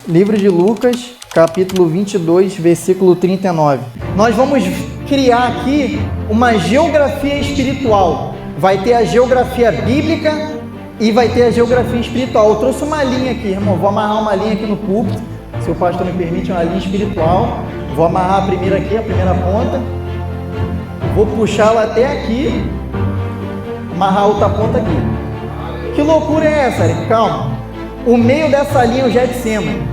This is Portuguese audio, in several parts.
Livro de Lucas, capítulo 22, versículo 39. Nós vamos criar aqui uma geografia espiritual. Vai ter a geografia bíblica e vai ter a geografia espiritual. Eu trouxe uma linha aqui, irmão. Vou amarrar uma linha aqui no púlpito, se o pastor me permite, uma linha espiritual. Vou amarrar a primeira aqui, a primeira ponta. Vou puxá-la até aqui. Amarrar a outra ponta aqui. Que loucura é essa, Eric? Calma. O meio dessa linha é o Getsemane.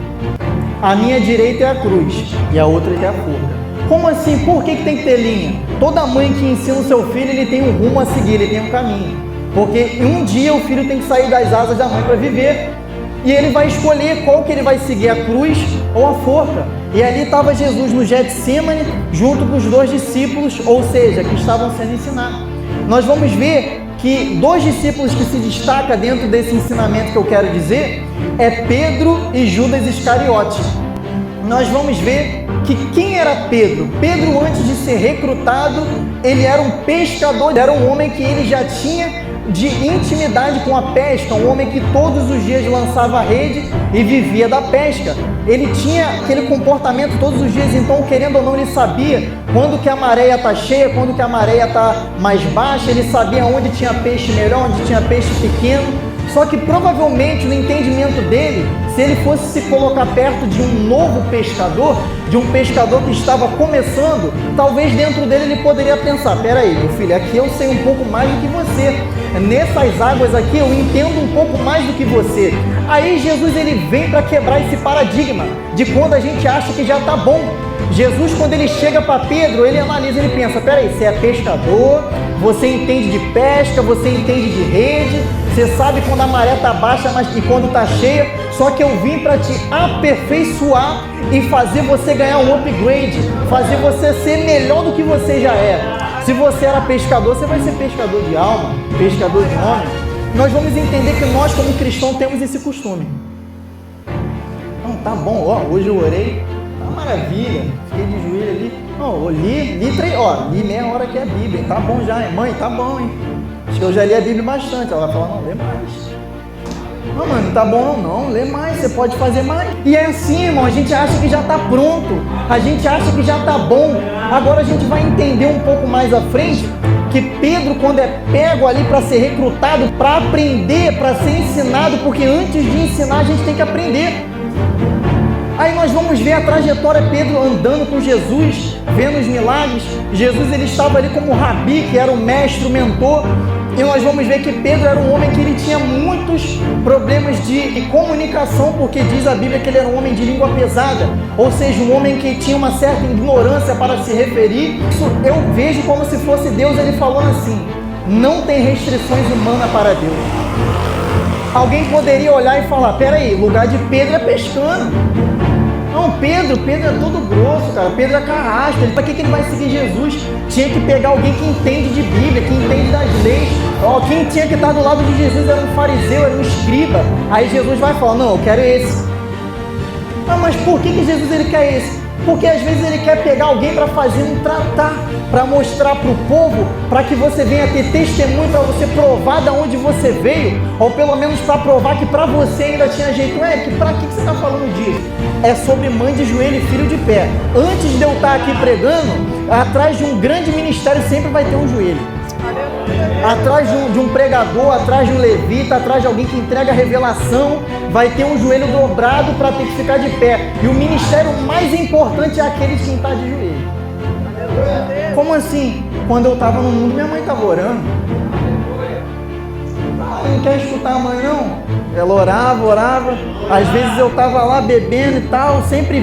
A minha direita é a cruz e a outra é a forca. Como assim? Por que tem que ter linha? Toda mãe que ensina o seu filho, ele tem um rumo a seguir, ele tem um caminho. Porque um dia o filho tem que sair das asas da mãe para viver. E ele vai escolher qual que ele vai seguir, a cruz ou a forca. E ali estava Jesus no Getsemane, junto com os dois discípulos, ou seja, que estavam sendo ensinados. Nós vamos ver que dois discípulos que se destacam dentro desse ensinamento que eu quero dizer é Pedro e Judas Iscariote. Nós vamos ver que quem era Pedro? Pedro, antes de ser recrutado, ele era um pescador, era um homem que ele já tinha de intimidade com a pesca, um homem que todos os dias lançava a rede e vivia da pesca. Ele tinha aquele comportamento todos os dias, então, querendo ou não, ele sabia quando que a maré está cheia, quando que a maré está mais baixa, ele sabia onde tinha peixe melhor, onde tinha peixe pequeno. Só que provavelmente no entendimento dele, se ele fosse se colocar perto de um novo pescador, de um pescador que estava começando, talvez dentro dele ele poderia pensar: peraí, meu filho, aqui eu sei um pouco mais do que você, nessas águas aqui eu entendo um pouco mais do que você. Aí Jesus ele vem para quebrar esse paradigma de quando a gente acha que já está bom. Jesus, quando ele chega para Pedro, ele analisa, ele pensa: peraí, você é pescador, você entende de pesca, você entende de rede, você sabe quando a maré está baixa e quando está cheia, só que eu vim para te aperfeiçoar e fazer você ganhar um upgrade, fazer você ser melhor do que você já é. Se você era pescador, você vai ser pescador de alma, pescador de homem. Nós vamos entender que nós, como cristãos, temos esse costume. Não, tá bom, ó, hoje eu orei, tá maravilha, fiquei de joelho ali. Não, eu li meia hora que é a Bíblia, tá bom já, hein? Mãe, tá bom, hein? Acho que eu já li a Bíblia bastante. Ela vai falar: não, lê mais. Não, mano, tá bom, não, lê mais, você pode fazer mais. E é assim, irmão, a gente acha que já tá pronto, a gente acha que já tá bom. Agora a gente vai entender um pouco mais à frente que Pedro, quando é pego ali para ser recrutado, para aprender, para ser ensinado, porque antes de ensinar a gente tem que aprender. Aí nós vamos ver a trajetória, Pedro andando com Jesus, vendo os milagres. Jesus ele estava ali como rabi, que era o mestre, o mentor. E nós vamos ver que Pedro era um homem que ele tinha muitos problemas de comunicação, porque diz a Bíblia que ele era um homem de língua pesada, ou seja, um homem que tinha uma certa ignorância para se referir. Isso eu vejo como se fosse Deus, ele falando assim: não tem restrições humanas para Deus. Alguém poderia olhar e falar: peraí, o lugar de Pedro é pescando. Não, Pedro é todo grosso, cara. Pedro é carrasco. Para que ele vai seguir Jesus? Tinha que pegar alguém que entende de Bíblia, que entende das leis. Quem tinha que estar do lado de Jesus era um fariseu, era um escriba. Aí Jesus vai falar: não, eu quero esse. Ah, mas por que Jesus ele quer esse? Porque às vezes ele quer pegar alguém para fazer um tratar, para mostrar para o povo, para que você venha ter testemunho, para você provar de onde você veio, ou pelo menos para provar que para você ainda tinha jeito. Eric, para que você está falando disso? É sobre mãe de joelho e filho de pé. Antes de eu estar aqui pregando, atrás de um grande ministério sempre vai ter um joelho. Atrás de um pregador, atrás de um levita, atrás de alguém que entrega a revelação, vai ter um joelho dobrado para ter que ficar de pé. E o ministério mais importante é aquele que está de joelho. Como assim? Quando eu estava no mundo, minha mãe estava orando. Não quer escutar a mãe, não? Ela orava. Às vezes eu estava lá bebendo e tal, sempre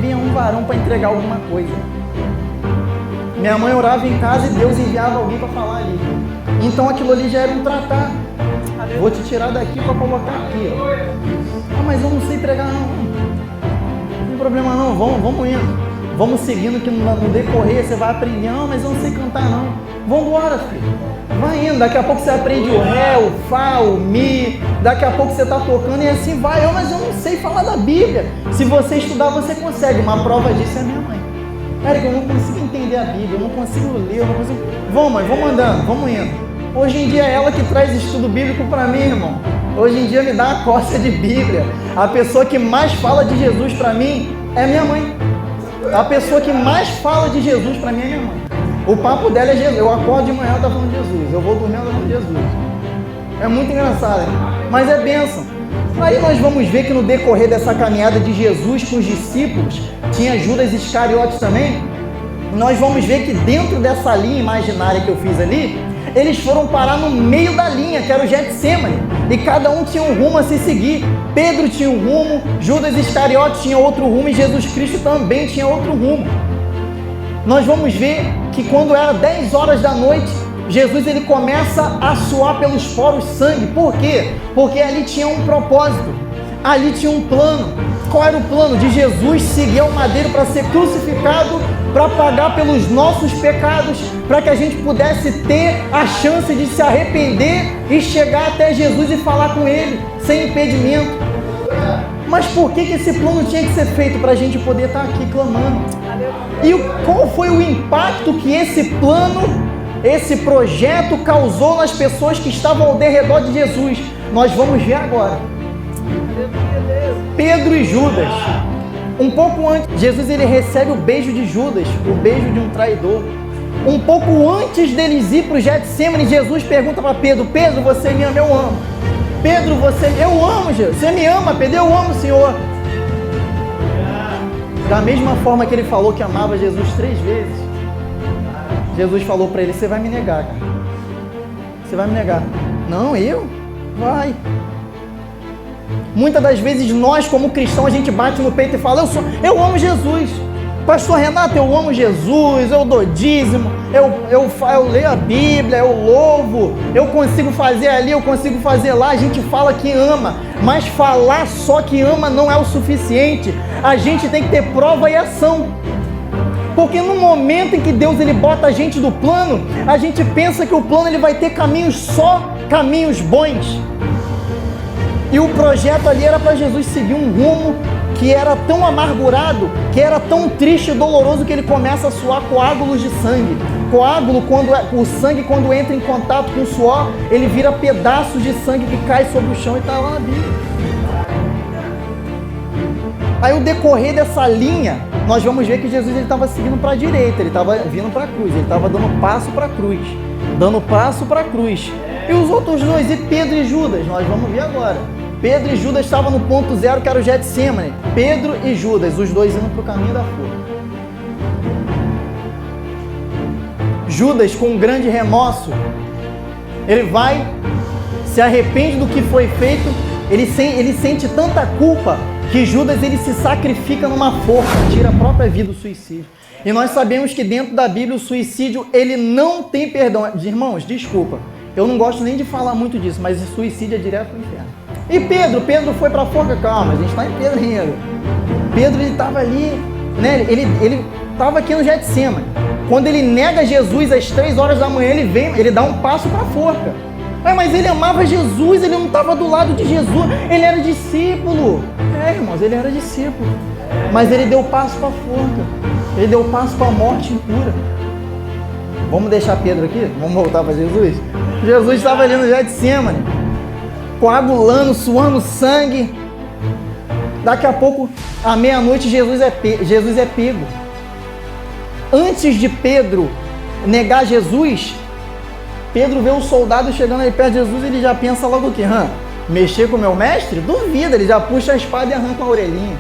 vinha um varão para entregar alguma coisa. Minha mãe orava em casa e Deus enviava alguém para falar ali. Então aquilo ali já era um tratar. Vou te tirar daqui para colocar aqui, ó. Ah, mas eu não sei pregar, não. Não tem problema não, vamos indo. Vamos seguindo que no decorrer você vai aprender. Não, mas eu não sei cantar, não. Vamos embora, filho. Vai indo, daqui a pouco você aprende o ré, o fá, o mi. Daqui a pouco você está tocando e assim vai. Mas eu não sei falar da Bíblia. Se você estudar, você consegue. Uma prova disso é a minha mãe. Eric, eu não consigo entender a Bíblia, eu não consigo ler, eu não consigo... Vamos, mãe, vamos andando, vamos indo. Hoje em dia é ela que traz estudo bíblico para mim, irmão. Hoje em dia me dá uma coça de Bíblia. A pessoa que mais fala de Jesus para mim é minha mãe. A pessoa que mais fala de Jesus para mim é minha mãe. O papo dela é Jesus. Eu acordo de manhã, ela está falando de Jesus. Eu vou dormir, ela está falando de Jesus. É muito engraçado, mas é bênção. Aí nós vamos ver que no decorrer dessa caminhada de Jesus com os discípulos, tinha Judas Iscariotes também. Nós vamos ver que dentro dessa linha imaginária que eu fiz ali, eles foram parar no meio da linha, que era o Getsêmani, e cada um tinha um rumo a se seguir. Pedro tinha um rumo, Judas Iscariotes tinha outro rumo e Jesus Cristo também tinha outro rumo. Nós vamos ver que quando era 10 horas da noite, Jesus ele começa a suar pelos poros sangue. Por quê? Porque ali tinha um propósito, ali tinha um plano. Qual era o plano? De Jesus seguir ao madeiro para ser crucificado, para pagar pelos nossos pecados, para que a gente pudesse ter a chance de se arrepender e chegar até Jesus e falar com Ele, sem impedimento. Mas por que esse plano tinha que ser feito? Para a gente poder estar aqui clamando. E qual foi o impacto que esse plano, esse projeto causou nas pessoas que estavam ao redor de Jesus? Nós vamos ver agora. Pedro e Judas. Um pouco antes, Jesus ele recebe o beijo de Judas, o beijo de um traidor. Um pouco antes deles ir para o Getsêmani, Jesus pergunta para Pedro: Pedro, você me ama? Eu amo. Pedro, eu amo, Jesus. Você me ama, Pedro? Eu amo, Senhor. Da mesma forma que ele falou que amava Jesus 3 vezes, Jesus falou para ele: você vai me negar, cara. Você vai me negar. Não, eu? Vai. Muitas das vezes nós, como cristãos, a gente bate no peito e fala: eu amo Jesus. Pastor Renato, eu amo Jesus, eu dou dízimo, eu leio a Bíblia, eu louvo, eu consigo fazer ali, eu consigo fazer lá. A gente fala que ama, mas falar só que ama não é o suficiente. A gente tem que ter prova e ação. Porque no momento em que Deus ele bota a gente do plano, a gente pensa que o plano ele vai ter caminhos bons. E o projeto ali era para Jesus seguir um rumo que era tão amargurado, que era tão triste e doloroso, que ele começa a suar coágulos de sangue. Coágulo, o sangue quando entra em contato com o suor, ele vira pedaços de sangue que cai sobre o chão, e está lá na Bíblia. Aí o decorrer dessa linha, nós vamos ver que Jesus estava seguindo para a direita, ele estava vindo para a cruz, ele estava dando passo para a cruz, dando passo para a cruz. E os outros dois, e Pedro e Judas, nós vamos ver agora. Pedro e Judas estavam no ponto zero, que era o Getsêmani. Pedro e Judas, os dois indo para o caminho da forca. Judas, com um grande remorso, ele vai, se arrepende do que foi feito, ele sente tanta culpa, que Judas ele se sacrifica numa forca, tira a própria vida, o suicídio. E nós sabemos que dentro da Bíblia o suicídio ele não tem perdão. Irmãos, desculpa, eu não gosto nem de falar muito disso, mas o suicídio é direto para o inferno. E Pedro foi para a forca. Calma, a gente está em Pedro ainda. Pedro ele estava ali, né? Ele estava aqui no Getsêmani. Quando ele nega Jesus às 3 horas da manhã, ele dá um passo para a forca. Mas ele amava Jesus, ele não estava do lado de Jesus, ele era discípulo. Irmãos, ele era discípulo. Mas ele deu passo para a forca. Ele deu passo para a morte impura. Vamos deixar Pedro aqui? Vamos voltar para Jesus? Jesus estava ali no Getsêmani, coagulando, suando sangue. Daqui a pouco, à meia-noite, Jesus é pego. Antes de Pedro negar Jesus, Pedro vê um soldado chegando ali perto de Jesus, ele já pensa logo o quê? Mexer com o meu mestre? Duvida, ele já puxa a espada e arranca a orelhinha.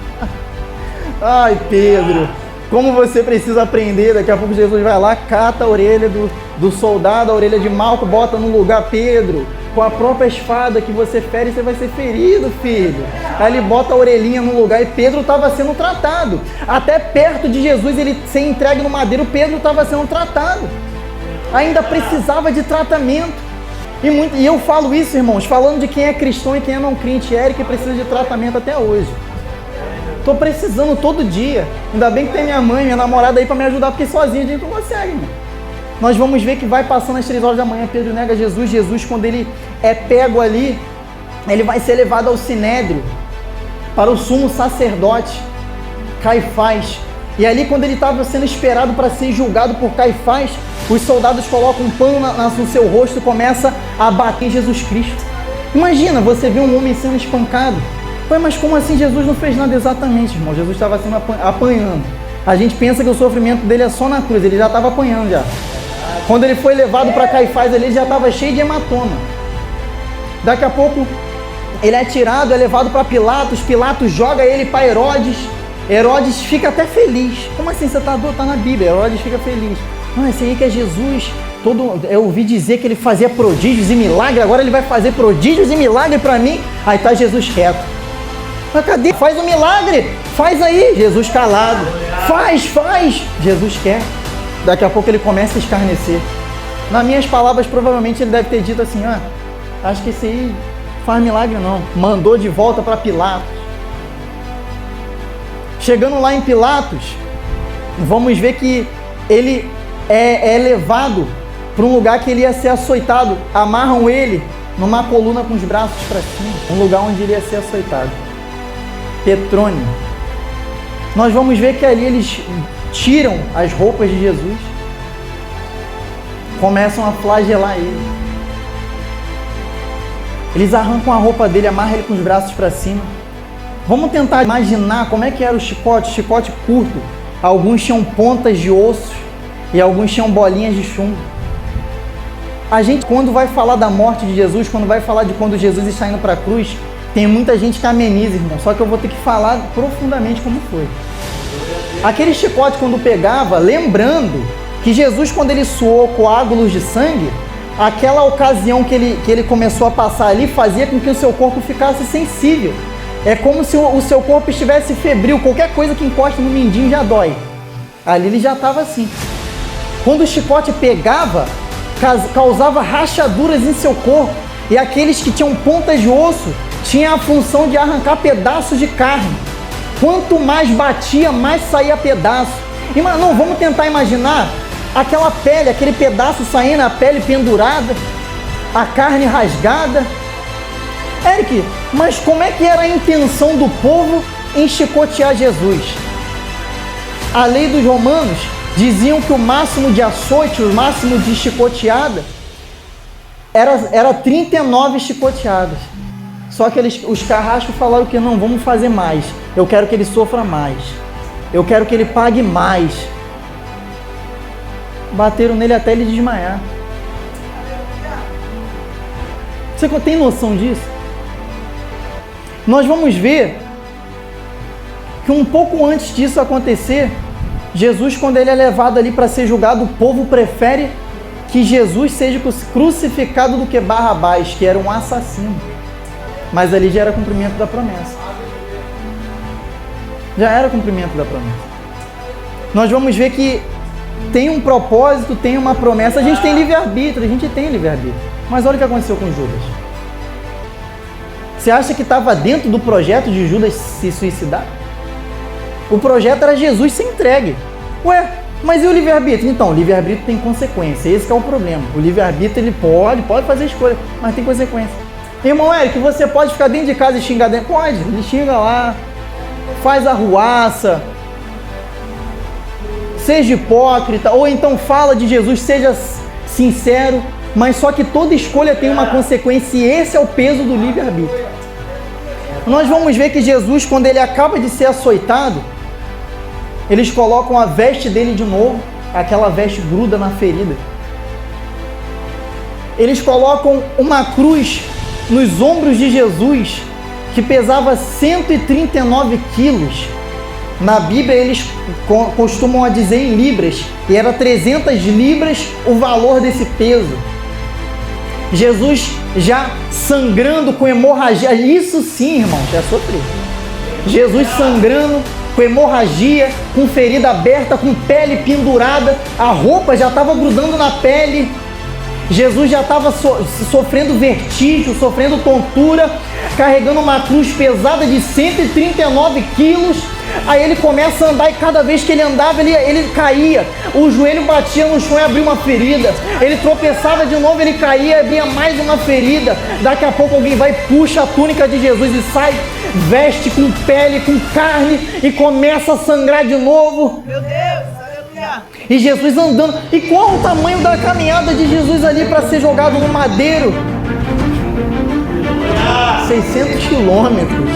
Ai, Pedro, como você precisa aprender. Daqui a pouco Jesus vai lá, cata a orelha do soldado, a orelha de Malco, bota no lugar. Pedro, com a própria espada que você fere, você vai ser ferido, filho. Aí ele bota a orelhinha no lugar, e Pedro estava sendo tratado. Até perto de Jesus ele ser entregue no madeiro, Pedro estava sendo tratado. Ainda precisava de tratamento. E eu falo isso, irmãos, falando de quem é cristão e quem é não crente. Eric precisa de tratamento até hoje. Estou precisando todo dia. Ainda bem que tem minha mãe, minha namorada aí para me ajudar, porque sozinho a gente não consegue, irmão. Nós vamos ver que vai passando as 3 horas da manhã, Pedro nega Jesus. Jesus, quando ele é pego ali, ele vai ser levado ao sinédrio, para o sumo sacerdote, Caifás. E ali, quando ele estava sendo esperado para ser julgado por Caifás, os soldados colocam um pano no seu rosto e começam a bater em Jesus Cristo. Imagina, você vê um homem sendo espancado. Ué, mas como assim Jesus não fez nada exatamente, irmão? Jesus estava sendo apanhando. A gente pensa que o sofrimento dele é só na cruz, ele já estava apanhando já. Quando ele foi levado para Caifás, ele já estava cheio de hematoma. Daqui a pouco, ele é tirado, é levado para Pilatos, Pilatos joga ele para Herodes. Herodes fica até feliz. Como assim, você está na Bíblia? Herodes fica feliz. Não, esse aí que é Jesus. Eu ouvi dizer que ele fazia prodígios e milagres, agora ele vai fazer prodígios e milagres para mim. Aí está Jesus quieto. Mas cadê? Faz um milagre, faz aí. Jesus calado. Faz. Jesus quer. Daqui a pouco ele começa a escarnecer. Nas minhas palavras, provavelmente ele deve ter dito assim, acho que esse aí faz milagre não. Mandou de volta para Pilatos. Chegando lá em Pilatos, vamos ver que ele é levado para um lugar que ele ia ser açoitado. Amarram ele numa coluna com os braços para cima. Um lugar onde ele ia ser açoitado. Petrônio. Nós vamos ver que ali eles tiram as roupas de Jesus. Começam a flagelar ele. Eles arrancam a roupa dele, amarram ele com os braços para cima. Vamos tentar imaginar como é que era o chicote. Chicote curto. Alguns tinham pontas de osso e alguns tinham bolinhas de chumbo. A gente, quando vai falar da morte de Jesus, quando vai falar de quando Jesus está indo para a cruz, tem muita gente que ameniza, irmão. Só que eu vou ter que falar profundamente como foi. Aquele chicote, quando pegava, lembrando que Jesus, quando ele suou coágulos de sangue, aquela ocasião que ele começou a passar ali, fazia com que o seu corpo ficasse sensível. É como se o seu corpo estivesse febril. Qualquer coisa que encosta no mindinho já dói. Ali ele já estava assim. Quando o chicote pegava, causava rachaduras em seu corpo. E aqueles que tinham pontas de osso tinham a função de arrancar pedaços de carne. Quanto mais batia, mais saía pedaço. E, não, vamos tentar imaginar aquela pele, aquele pedaço saindo, a pele pendurada, a carne rasgada. Eric, mas como é que era a intenção do povo em chicotear Jesus? A lei dos romanos diziam que o máximo de açoite, o máximo de chicoteada era 39 chicoteadas. Só que os carrascos falaram que não, vamos fazer mais. Eu quero que ele sofra mais. Eu quero que ele pague mais. Bateram nele até ele desmaiar. Você tem noção disso? Nós vamos ver que um pouco antes disso acontecer, Jesus, quando ele é levado ali para ser julgado, o povo prefere que Jesus seja crucificado do que Barrabás, que era um assassino. Mas ali já era cumprimento da promessa. Já era cumprimento da promessa. Nós vamos ver que tem um propósito, tem uma promessa. A gente tem livre-arbítrio, Mas olha o que aconteceu com Judas. Você acha que estava dentro do projeto de Judas se suicidar? O projeto era Jesus ser entregue. Ué, mas e o livre-arbítrio? Então, o livre-arbítrio tem consequência. Esse que é o problema. O livre-arbítrio, ele pode fazer escolha, mas tem consequência. Irmão Eric, você pode ficar dentro de casa e xingar dentro? Pode, ele xinga lá, faz arruaça, seja hipócrita, ou então fala de Jesus, seja sincero, mas só que toda escolha tem uma consequência e esse é o peso do livre-arbítrio. Nós vamos ver que Jesus, quando ele acaba de ser açoitado, eles colocam a veste dele de novo, aquela veste gruda na ferida. Eles colocam uma cruz nos ombros de Jesus, que pesava 139 quilos. Na Bíblia eles costumam a dizer em libras, e era 300 libras o valor desse peso. Jesus já sangrando com hemorragia, isso sim, irmão, já sofreu. Jesus sangrando com hemorragia, com ferida aberta, com pele pendurada, a roupa já estava grudando na pele. Jesus já estava sofrendo vertigem, sofrendo tontura, carregando uma cruz pesada de 139 quilos. Aí ele começa a andar e cada vez que ele andava, ele caía. O joelho batia no chão e abria uma ferida. Ele tropeçava de novo, ele caía e abria mais uma ferida. Daqui a pouco alguém vai, puxa a túnica de Jesus e sai, veste com pele, com carne e começa a sangrar de novo. Meu Deus! E Jesus andando. E qual o tamanho da caminhada de Jesus ali para ser jogado no madeiro? 600 quilômetros.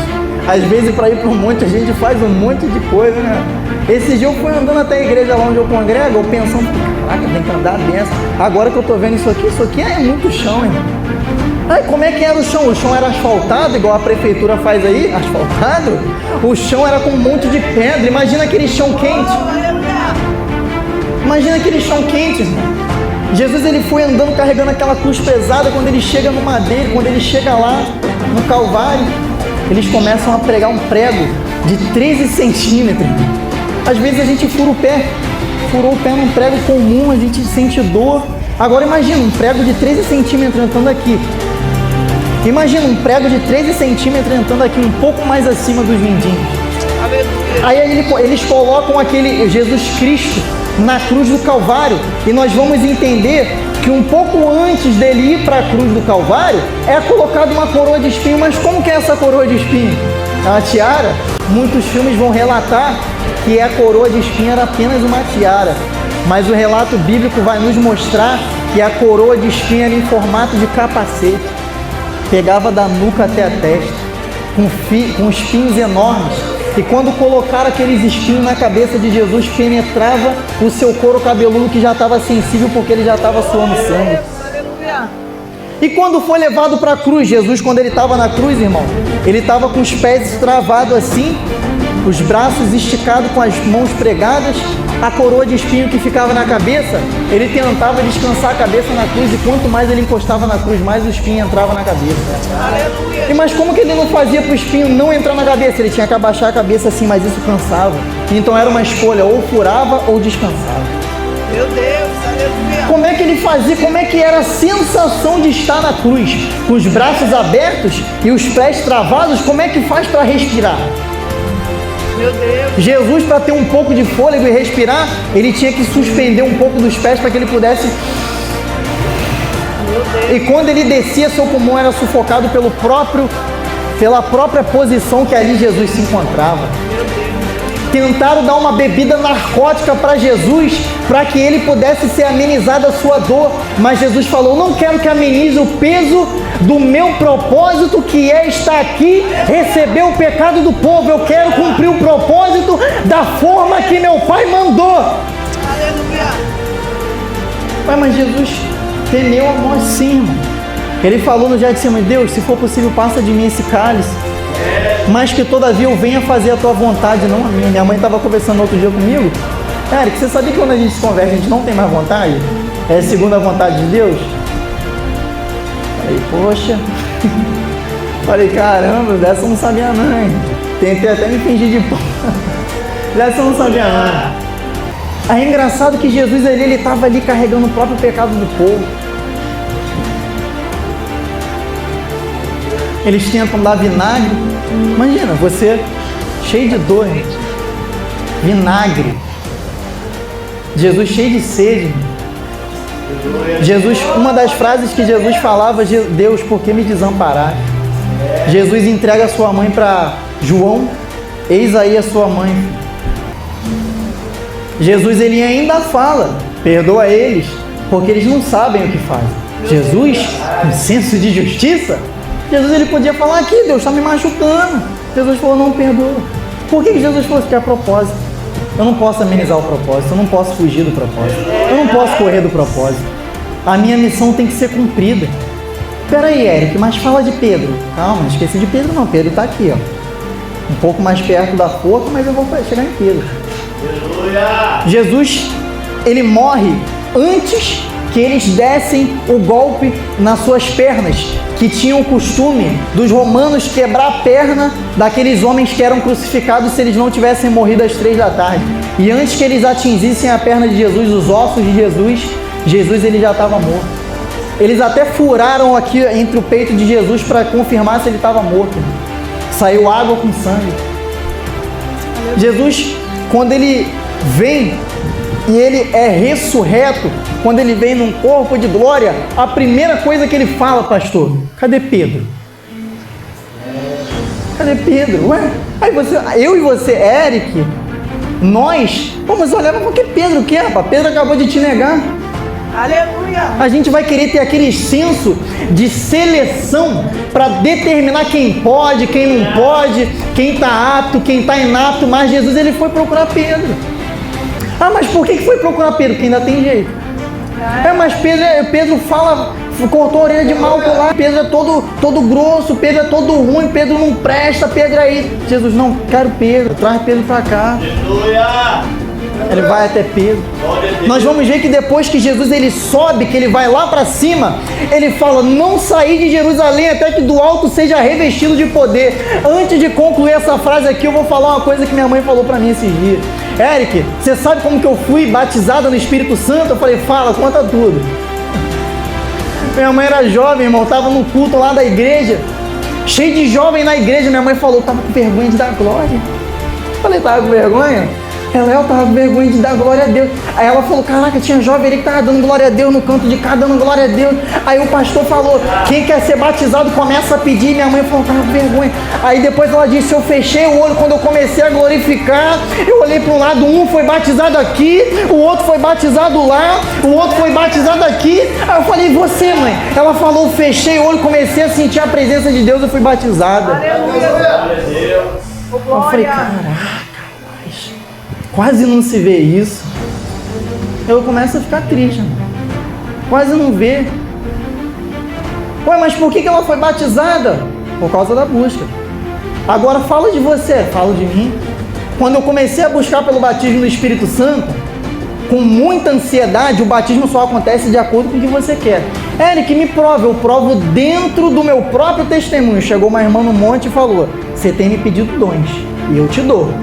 Às vezes, para ir para um monte, a gente faz um monte de coisa, né? Esse dia eu fui andando até a igreja lá onde eu congrego, eu pensando, caraca, tem que andar dessa. Agora que eu tô vendo isso aqui é muito chão, irmão. Aí, como é que era o chão? O chão era asfaltado, igual a prefeitura faz aí, asfaltado. O chão era com um monte de pedra. Imagina aquele chão quente. Imagina aquele chão quente, irmão. Jesus, ele foi andando carregando aquela cruz pesada. Quando ele chega no madeiro, quando ele chega lá no Calvário, eles começam a pregar um prego de 13 centímetros. Às vezes a gente furou o pé num prego comum, a gente sente dor. Agora imagina um prego de 13 centímetros entrando aqui. Imagina um prego de 13 centímetros entrando aqui, um pouco mais acima dos mindinhos. Aí eles colocam aquele Jesus Cristo na cruz do Calvário, e nós vamos entender que um pouco antes dele ir para a cruz do Calvário, é colocada uma coroa de espinho. Mas como que é essa coroa de espinho? É uma tiara? Muitos filmes vão relatar que a coroa de espinho era apenas uma tiara, mas o relato bíblico vai nos mostrar que a coroa de espinho era em formato de capacete, pegava da nuca até a testa, com espinhos enormes. E quando colocaram aqueles espinhos na cabeça de Jesus, penetrava o seu couro cabeludo, que já estava sensível porque ele já estava suando sangue. E quando foi levado para a cruz, Jesus, quando ele estava na cruz, irmão, ele estava com os pés travados assim, os braços esticados, com as mãos pregadas, a coroa de espinho que ficava na cabeça, ele tentava descansar a cabeça na cruz, e quanto mais ele encostava na cruz, mais o espinho entrava na cabeça. E mas como que ele não fazia para o espinho não entrar na cabeça? Ele tinha que abaixar a cabeça assim, mas isso cansava. Então era uma escolha, ou furava ou descansava. Meu Deus, aleluia. Como é que ele fazia? Como é que era a sensação de estar na cruz? Com os braços abertos e os pés travados, como é que faz para respirar? Meu Deus. Jesus, para ter um pouco de fôlego e respirar, ele tinha que suspender um pouco dos pés para que ele pudesse. Meu Deus. E quando ele descia, seu pulmão era sufocado pela própria posição que ali Jesus se encontrava. Meu Deus. Tentaram dar uma bebida narcótica para Jesus, para que ele pudesse ser amenizada a sua dor, mas Jesus falou: não quero que amenize o peso do meu propósito, que é estar aqui, receber o pecado do povo. Eu quero cumprir o propósito da forma que meu Pai mandou. Aleluia. Mas Jesus temeu a morte, sim, irmão. Ele falou no Getsemane: Deus, se for possível, passa de mim esse cálice, mas que todavia eu venha fazer a tua vontade, não a minha. Minha mãe estava conversando outro dia comigo. Eric, você sabia que quando a gente se converte, a gente não tem mais vontade? É segundo a vontade de Deus? Falei, poxa. Falei, caramba, dessa eu não sabia não, hein? Tentei até me fingir de pau. Dessa eu não sabia não. É engraçado que Jesus ele estava ali carregando o próprio pecado do povo. Eles tentam dar vinagre. Imagina, você cheio de dor, gente. Vinagre. Jesus cheio de sede. Jesus, uma das frases que Jesus falava: Deus, por que me desamparaste? Jesus entrega a sua mãe para João: eis aí a sua mãe. Jesus ele ainda fala: perdoa eles, porque eles não sabem o que fazem. Jesus, com senso de justiça, Jesus ele podia falar: aqui, Deus está me machucando. Jesus falou: não perdoa. Por que Jesus falou que é a propósito? Eu não posso amenizar o propósito, eu não posso fugir do propósito, eu não posso correr do propósito. A minha missão tem que ser cumprida. Espera aí, Eric, mas fala de Pedro. Calma, não esqueci de Pedro não, Pedro está aqui, ó. Um pouco mais perto da forca, mas eu vou chegar em Pedro. Jesus, ele morre antes que eles dessem o golpe nas suas pernas, que tinham o costume dos romanos quebrar a perna daqueles homens que eram crucificados se eles não tivessem morrido às 3 da tarde. E antes que eles atingissem a perna de Jesus, os ossos de Jesus ele já estava morto. Eles até furaram aqui entre o peito de Jesus para confirmar se ele estava morto. Saiu água com sangue. Jesus, quando ele vem e ele é ressurreto, quando ele vem num corpo de glória, a primeira coisa que ele fala: pastor, cadê Pedro? Cadê Pedro? Ué? Aí eu e você, Eric, nós vamos olhar: porque Pedro o quê, rapaz? Pedro acabou de te negar. Aleluia. A gente vai querer ter aquele senso de seleção para determinar quem pode, quem não pode, quem está apto, quem está inapto. Mas Jesus, ele foi procurar Pedro. Ah, mas por que foi procurar Pedro? Porque ainda tem jeito. Mas Pedro fala, cortou a orelha de Malco lá. Pedro é todo grosso, Pedro é todo ruim, Pedro não presta, Pedro aí. Jesus, não, quero Pedro, traz Pedro para cá. Ele vai até Pedro. Nós vamos ver que depois que Jesus ele sobe, que ele vai lá para cima, ele fala: não saí de Jerusalém até que do alto seja revestido de poder. Antes de concluir essa frase aqui, eu vou falar uma coisa que minha mãe falou para mim esses dias. Eric, você sabe como que eu fui batizada no Espírito Santo? Eu falei: fala, conta tudo. Minha mãe era jovem, irmão, tava no culto lá da igreja, cheio de jovem na igreja. Minha mãe falou: tava com vergonha de dar glória. Eu falei: tava com vergonha? Eu tava com vergonha de dar glória a Deus. Aí ela falou: caraca, tinha jovem ali que tava dando glória a Deus no canto de cá, dando glória a Deus. Aí o pastor falou: quem quer ser batizado começa a pedir. Minha mãe falou: tava com vergonha. Aí depois ela disse: eu fechei o olho quando eu comecei a glorificar. Eu olhei para um lado, um foi batizado aqui, o outro foi batizado lá, o outro foi batizado aqui. Aí eu falei: e você, mãe? Ela falou: fechei o olho, comecei a sentir a presença de Deus, eu fui batizada. Aleluia. Eu falei: caraca, quase não se vê isso. Eu começo a ficar triste, mano. Quase não vê. Ué, mas por que ela foi batizada? Por causa da busca. Agora fala de você, fala de mim. Quando eu comecei a buscar pelo batismo no Espírito Santo, com muita ansiedade, o batismo só acontece de acordo com o que você quer. Eric, me prova. Eu provo dentro do meu próprio testemunho. Chegou uma irmã no monte e falou: você tem me pedido dons e eu te dou.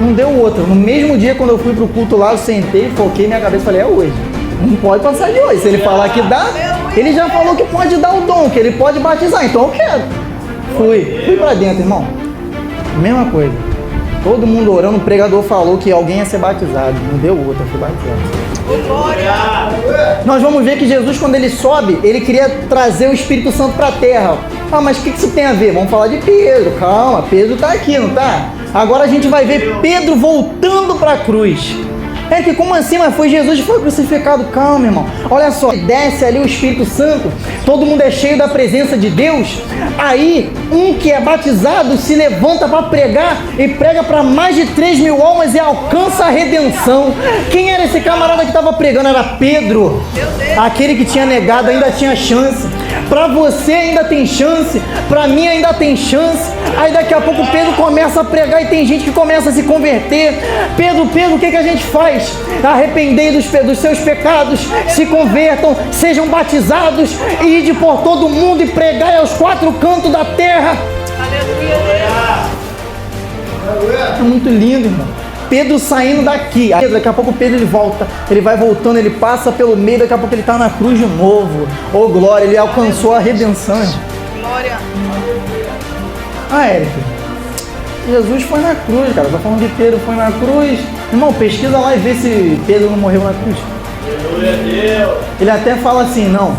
Não deu outra. No mesmo dia, quando eu fui pro culto lá, eu sentei, foquei minha cabeça e falei: é hoje. Não pode passar de hoje. Se ele falar que dá, ele já falou que pode dar o dom, que ele pode batizar, então eu quero. Fui pra dentro, irmão. Mesma coisa. Todo mundo orando, o pregador falou que alguém ia ser batizado. Não deu outra, eu fui batizado. Glória. Nós vamos ver que Jesus, quando ele sobe, ele queria trazer o Espírito Santo para a terra. Ah, mas o que isso tem a ver? Vamos falar de Pedro. Calma, Pedro está aqui, não está? Agora a gente vai ver Pedro voltando para a cruz. É que como assim? Mas foi Jesus que foi crucificado. Calma, irmão. Olha só, desce ali o Espírito Santo, todo mundo é cheio da presença de Deus. Aí, um que é batizado se levanta para pregar e prega para mais de 3.000 almas e alcança a redenção. Quem era esse camarada que estava pregando? Era Pedro. Aquele que tinha negado ainda tinha chance. Para você ainda tem chance, para mim ainda tem chance. Aí daqui a pouco Pedro começa a pregar e tem gente que começa a se converter. Pedro, o que a gente faz? Arrependei dos seus pecados, se convertam, sejam batizados e ide por todo mundo e pregai aos 4 cantos da terra. É muito lindo, irmão. Pedro saindo daqui, aí daqui a pouco Pedro ele volta, ele vai voltando, ele passa pelo meio, daqui a pouco ele está na cruz de novo. Oh glória, ele alcançou a redenção. Glória. Ah, Eric, Jesus foi na cruz, cara. Tá falando que Pedro foi na cruz. Irmão, pesquisa lá e vê se Pedro não morreu na cruz. Ele até fala assim: não,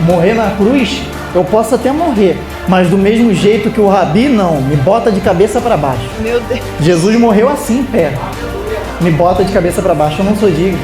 morrer na cruz, eu posso até morrer, mas do mesmo jeito que o Rabi, não, me bota de cabeça para baixo. Meu Deus. Jesus morreu assim, pé. Me bota de cabeça para baixo, eu não sou digno.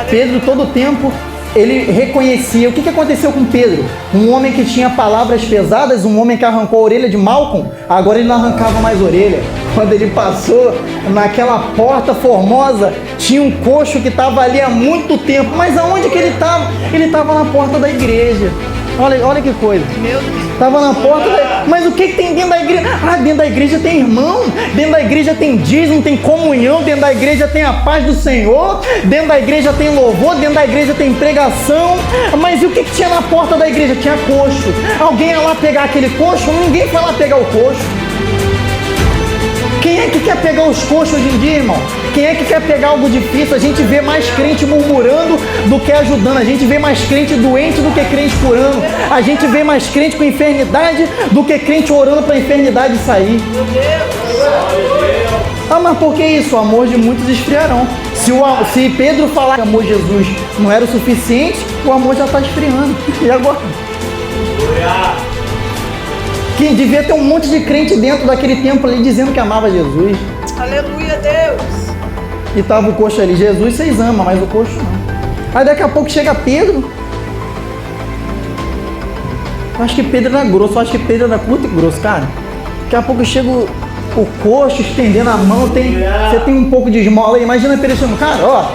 Pedro, todo o tempo, ele reconhecia. O que aconteceu com Pedro? Um homem que tinha palavras pesadas, um homem que arrancou a orelha de Malcom, agora ele não arrancava mais orelha. Quando ele passou naquela porta formosa, tinha um coxo que estava ali há muito tempo. Mas aonde que ele estava? Ele estava na porta da igreja. Olha que coisa. Meu Deus. Estava na porta da... Mas o que tem dentro da igreja? Ah, dentro da igreja tem irmão, dentro da igreja tem dízimo, tem comunhão, dentro da igreja tem a paz do Senhor, dentro da igreja tem louvor, dentro da igreja tem pregação. Mas e o que tinha na porta da igreja? Tinha coxo. Alguém ia lá pegar aquele coxo? Ninguém foi lá pegar o coxo. Quem é que quer pegar os coxos hoje em dia, irmão? Quem é que quer pegar algo difícil? A gente vê mais crente murmurando do que ajudando. A gente vê mais crente doente do que crente curando. A gente vê mais crente com enfermidade do que crente orando para a enfermidade sair. Ah, mas por que isso? O amor de muitos esfriarão. Se Pedro falar que o amor de Jesus não era o suficiente, o amor já está esfriando. E agora? Que devia ter um monte de crente dentro daquele templo ali dizendo que amava Jesus. Aleluia, Deus. E tava o coxo ali: Jesus vocês amam, mas o coxo não. Aí daqui a pouco chega Pedro. Eu acho que Pedro era grosso, eu acho que Pedro era curto e grosso, cara. Daqui a pouco chega o coxo estendendo a mão, você tem um pouco de esmola aí. Imagina Pedro chamando, cara, ó,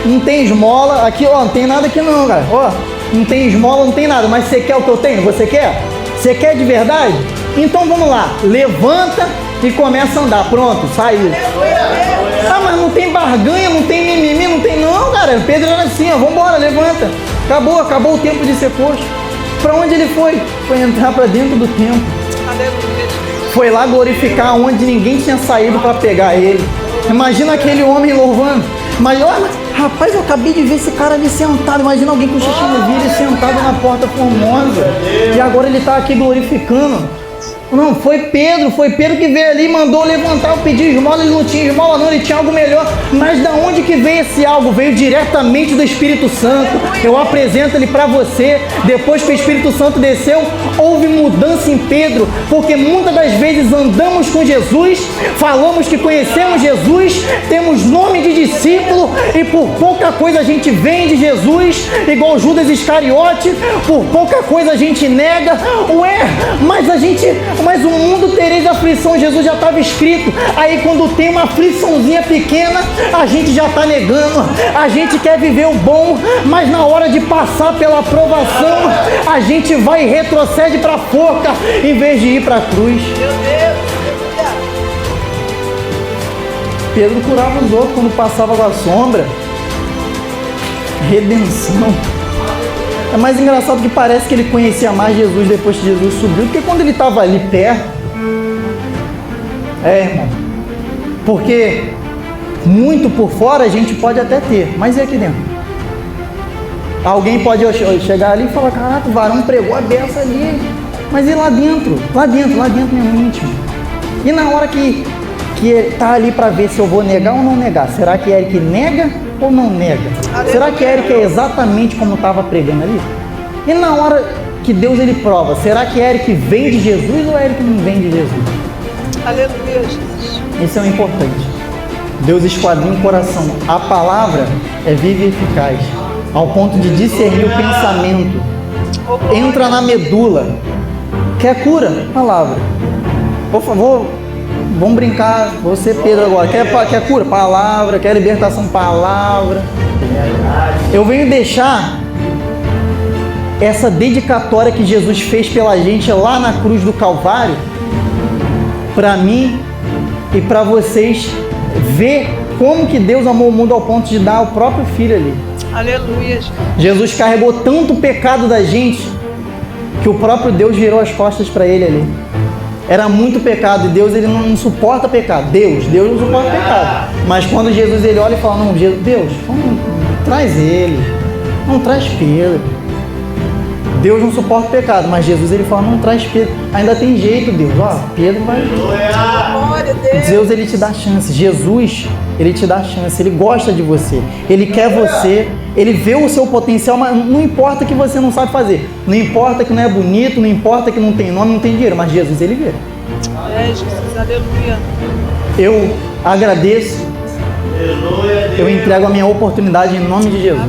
não tem esmola, aqui ó, não tem nada aqui não, cara. Ó, não tem esmola, não tem nada, mas você quer o que eu tenho? Você quer? Você quer de verdade? Então vamos lá, levanta e começa a andar. Pronto, saiu. Ah, mas não tem barganha, não tem mimimi, não tem... Não, cara, Pedro era assim, ó, vambora, levanta. Acabou o tempo de ser coxo. Pra onde ele foi? Foi entrar pra dentro do templo. Foi lá glorificar onde ninguém tinha saído para pegar ele. Imagina aquele homem louvando. Mas olha, rapaz, eu acabei de ver esse cara ali sentado. Imagina alguém com xixi no vidro sentado na porta formosa. E agora ele está aqui glorificando. Não, foi Pedro que veio ali e mandou levantar, eu pedi esmola, ele não tinha esmola não, ele tinha algo melhor. Mas da onde que veio esse algo? Veio diretamente do Espírito Santo. Eu apresento ele para você. Depois que o Espírito Santo desceu, houve mudança em Pedro, porque muitas das vezes andamos com Jesus, falamos que conhecemos Jesus, temos nome de discípulo e por pouca coisa a gente vende Jesus, igual Judas Iscariote, por pouca coisa a gente nega. Ué, mas o mundo tereis aflição, Jesus já estava escrito. Aí quando tem uma afliçãozinha pequena, a gente já está negando. A gente quer viver o bom, mas na hora de passar pela aprovação, a gente vai e retrocede para a forca, em vez de ir para a cruz. Meu Deus. Pedro curava os outros quando passava com a sombra. Redenção. É mais engraçado que parece que ele conhecia mais Jesus depois que Jesus subiu, porque quando ele estava ali perto, irmão, porque muito por fora a gente pode até ter, mas e aqui dentro? Alguém pode chegar ali e falar, caraca, o varão pregou a beça ali, mas e lá dentro mesmo íntimo? E na hora que está ali para ver se eu vou negar ou não negar, será que Eric nega ou não nega? Será que Eric é exatamente como estava pregando ali? E na hora que Deus ele prova, será que Eric vem de Jesus ou Eric não vem de Jesus? Aleluia, Jesus. Isso é o importante. Deus esquadrinha o coração. A palavra é viva e eficaz, ao ponto de discernir o pensamento. Entra na medula. Quer cura? Palavra. Por favor, vamos brincar. Você, Pedro, agora. Quer cura? Palavra. Quer libertação? Palavra. Eu venho deixar essa dedicatória que Jesus fez pela gente lá na cruz do Calvário, para mim e para vocês ver como que Deus amou o mundo ao ponto de dar o próprio Filho ali. Aleluia. Jesus carregou tanto o pecado da gente que o próprio Deus virou as costas para ele ali. Era muito pecado e Deus ele não suporta pecado. Deus não suporta pecado. Mas quando Jesus ele olha e fala, não, Deus, traz ele, não traz Pedro. Deus não suporta o pecado, mas Jesus ele fala, não traz Pedro. Ainda tem jeito, Deus. Ó, Pedro vai... Glória a Deus. Deus ele te dá chance. Jesus ele te dá chance. Ele gosta de você. Ele quer você. Ele vê o seu potencial, mas não importa que você não sabe fazer. Não importa que não é bonito, não importa que não tem nome, não tem dinheiro. Mas Jesus ele vê. Jesus, aleluia. Eu agradeço. Eu entrego a minha oportunidade em nome de Jesus.